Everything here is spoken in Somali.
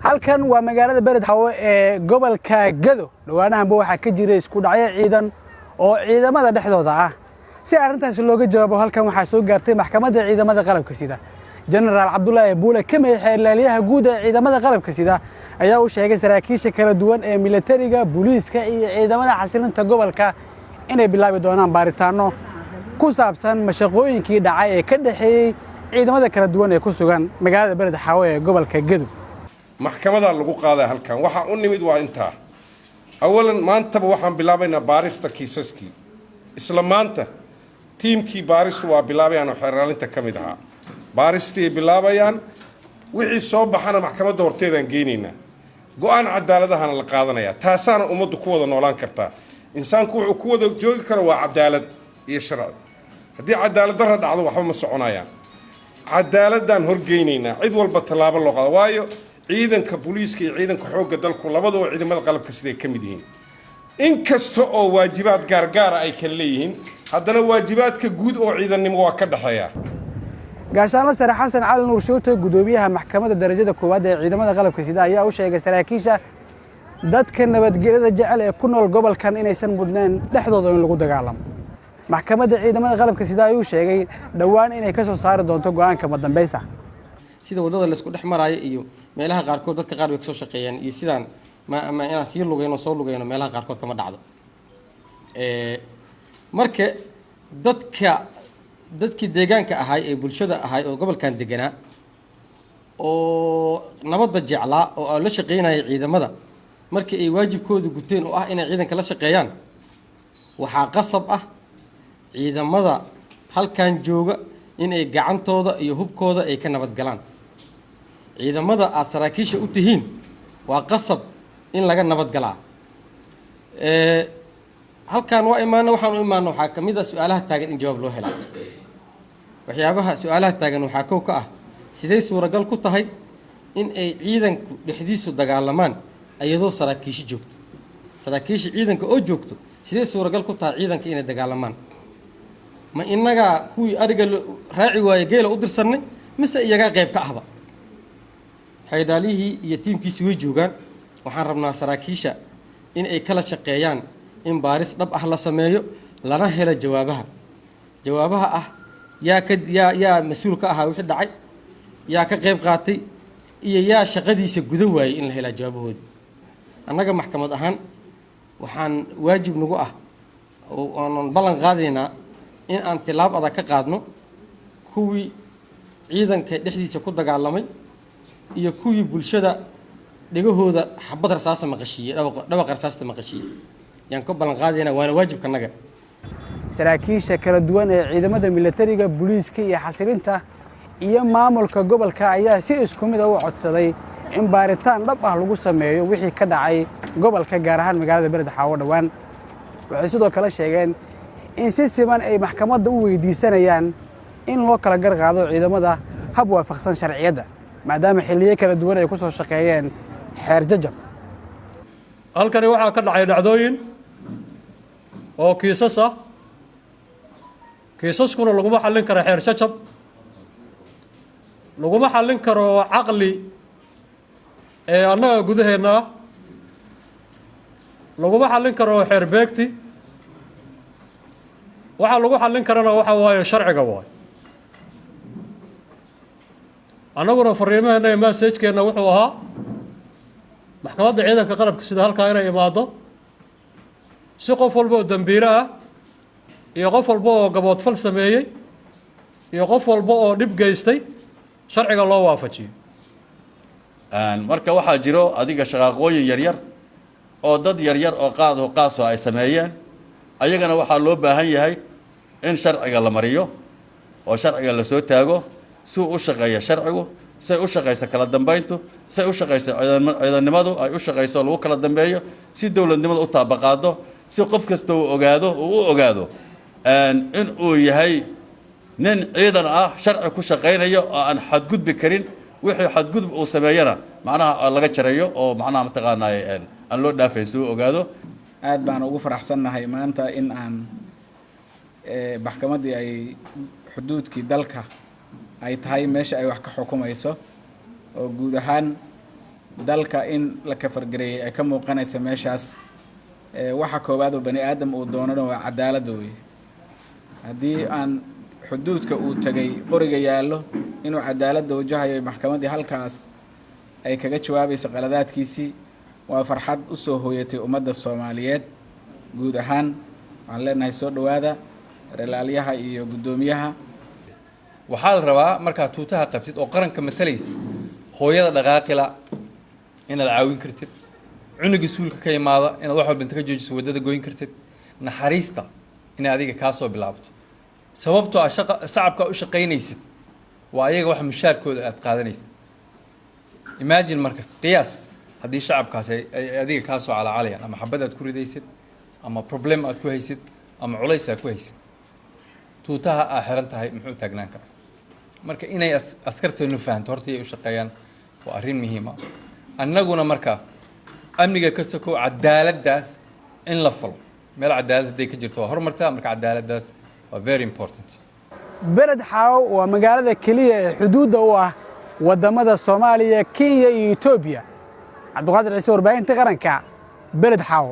halkan waa magaalada Beledxaawo ee gobolka Gado dhawaanahanba waxa ka jira isku dhacyo ciidan oo ciidamada dhexdooda ah si arintaas looga jawaabo halkan waxa soo gaartay maxkamadda ciidamada qalabka sida General Abdullahi Buule kamid xeelaliyaha guud ee ciidamada qalabka sida ayaa u sheegay saraakiisha kala duwan ee militariga booliiska iyo ciidamada xasilinta gobolka inay bilaabi doonaan baaritaano ku saabsan mashaqooyinkii dhacay ee ka dhaxeeyay ciidamada kala duwan ee ku sugan magaalada Beledxaawo ee gobolka Gado maxkamada lagu qaaday halkan waxa u nimid waa inta awalan maantaba waxaan bilaabaynaa baarista kiisaskii isla maanta tiimkii baaristu waa bilaabayaan xeeraalinta kamid ahaa baaristii bilaabayaan wixii soo baxana maxkamadda horteedaan geynaynaa go'aan cadaaladahana la qaadanaya taasaana ummaddu ku wada noolaan kartaa insaanku wuxuu ku wada joogi karo waa cadaalad iyo sharci haddii cadaalad darro dhacdo waxba ma soconayaan cadaaladaan horgeynaynaa cid walba tallaabo loo qaado waayo ciidanka booliiska iyo ciidanka xoogga dalku labadaba ciidamada qalabka siday ka mid yihiin inkasta oo waajibaad gaargaar ay kala leeyihiin haddana waajibaadka guud oo ciidannimo waa ka dhaxeeya gaashaanle sare xasan cali nuur shooto gudoomiyaha maxkamadda darajada koowaad ee ciidamada qalabka sida ayaa u sheegay saraakiisha dadka nabadgelyada jecel ee ku nool gobolkan inaysan mudnaan dhexdooda in lagu dagaalamo maxkamadda ciidamada qalabka sida ayuu sheegay dhawaan inay ka soo saari doonto go'aanka madambeysa sida wadada la isku dhex maraayo iyo meelaha qaarkood dadka qaar way ka soo shaqeeyaan iyo sidaan ma inaan sii lugeyno soo lugeyno meelaha qaarkood kama dhacdo marka dadkii deegaanka ahay ee bulshada ahay oo gobolkan deganaa oo nabadda jeclaa oo la shaqeynaya ciidamada markii ay waajibkooda guteen oo ah inay ciidanka la shaqeeyaan waxaa qasab ah ciidamada halkan jooga in ay gacantooda iyo hubkooda ay ka nabad galaan ciidamada aad saraakiisha u tihiin waa qasab in laga nabad galaa halkan waa imaana waxaan u imaana waxaa ka mid ah su'aalaha taagan in jawaab loo helo waxyaabaha su'aalaha taagan waxaa kow ka ah sidee suuragal ku tahay in ay ciidanku dhexdiisu dagaalamaan iyadoo saraakiisha joogto saraakiisha ciidanka oo joogto sidee suuragal ku tahay ciidanka inay dagaalamaan ma inaga kuwii ariga raaci waaye geela u dirsanay mise iyaga qayb ka ahba xeydaalihii iyo tiimkiisi way joogaan waxaan rabnaa saraakiisha in ay kala shaqeeyaan in baaris dhab ah la sameeyo lana helo jawaabaha ah yaa mas-uul ka ahaa wixii dhacay yaa ka qayb qaatay iyo yaa shaqadiisa guda waayey in la helaa jawaabahooda annaga maxkamad ahaan waxaan waajib nagu ah oo aanan ballan qaadaynaa in aan tilaab adag ka qaadno kuwii ciidanka dhexdiisa ku dagaalamay iyo kuwii bulshada dhagahooda xabad rasaasta maqashiiyey dhawaqa rasaasta maqashiiyey yaan ka ballan qaadaynaa waana waajibkanaga saraakiisha kala duwan ee ciidamada militariga booliiska iyo xasilinta iyo maamulka gobolka ayaa si isku mid ah u codsaday in baaritaan dhab ah lagu sameeyo wixii ka dhacay gobolka gaar ahaan magaalada Beledxaawo dhawaan waxay sidoo kale sheegeen in si siman ay maxkamadda u weydiisanayaan in loo kala garqaado ciidamada hab waafaqsan sharciyada maadaama xilliyo kala duwan ay ku soo shaqeeyeen xeer jajab halkani waxaa ka dhacay dhacdooyin oo kiisas ah kiisaskuna laguma xallin karo xeer jajab laguma xallin karo caqli ee annaga gudaheenna ah laguma xallin karo xeer beegti waxaa lagu xallin karana waxa waaye sharciga waaye annaguna fariimaheena iyo massajkeenna wuxuu ahaa maxkamadda ciidanka qalabka sida halkaa inay imaado si qof walba oo dambiile ah iyo qof walba oo gaboodfal sameeyey iyo qof walba oo dhib geystay sharciga loo waafajiyo marka waxaa jiro adiga shaqaaqooyin yaryar oo dad yaryar oo qaas ay sameeyeen ayagana waxaa loo baahan yahay in sharciga la mariyo oo sharciga la soo taago si uu u shaqeeyo sharcigu say u shaqeyso kala dambeyntu say u shaqeyso ciidannimadu ay u shaqeyso lagu kala dambeeyo si dowladnimadu u taabaqaado si qof kasta uu u ogaado in uu yahay nin ciidan ah sharci ku shaqeynayo oo aan xadgudbi karin wixii xadgudub uu sameeyana macnaha laga jarayo oo macnaha mataqaanaa aan loo dhaafay si uu ogaado aad baan ugu faraxsannahay maanta in aan maxkamaddii ay xuduudkii dalka ay tahay meesha ay wax ka xukumayso oo guud ahaan dalka in la kafargareeyay ay ka muuqanaysa meeshaas waxa koowaad oo bani aadam uu doonana waa cadaalad weeye haddii aan xuduudka uu tagay qoriga yaallo inuu cadaaladda wajahayo maxkamaddii halkaas ay kaga jawaabayso qaladaadkiisii waa farxad u soo hooyatay ummadda Soomaaliyeed guud ahaan waxaan leenahay soo dhawaada reelaalyaha iyo guddoomiyaha waxaa la rabaa markaa tuutaha qabtid oo qaranka masalaysa hooyada dhaqaaqila inaad caawin kartid cunuga suulka ka yimaada inaad wax walba inta ka joojiso wadada gooyin kartid naxariista in adiga ka soo bilaabto sababtoo ah shacabka u shaqeynaysid waa ayaga wax mushaarkooda aad qaadanaysid imagine marka qiyaas haddii shacabkaas ay adiga ka soo calaacalayaan ama xabad aad ku ridaysid ama problem aad ku haysid ama culays aad ku haysid tuutaha aa xiran tahay muxuu taagnaan karaa marka inay askarteenu fahanto horta ay u shaqeeyaan waa arrin muhiim ah annaguna marka amniga ka soko cadaaladdaas in la falo meel cadaalad hadday ka jirto waa horumartaa marka cadaaladdaas waa very important beled xaawo waa magaalada keliya ee xuduudda u ah waddamada Soomaaliya Kenya iyo Itoobiya cabduqaadir ciise warbaahinta qaranka beled xaawo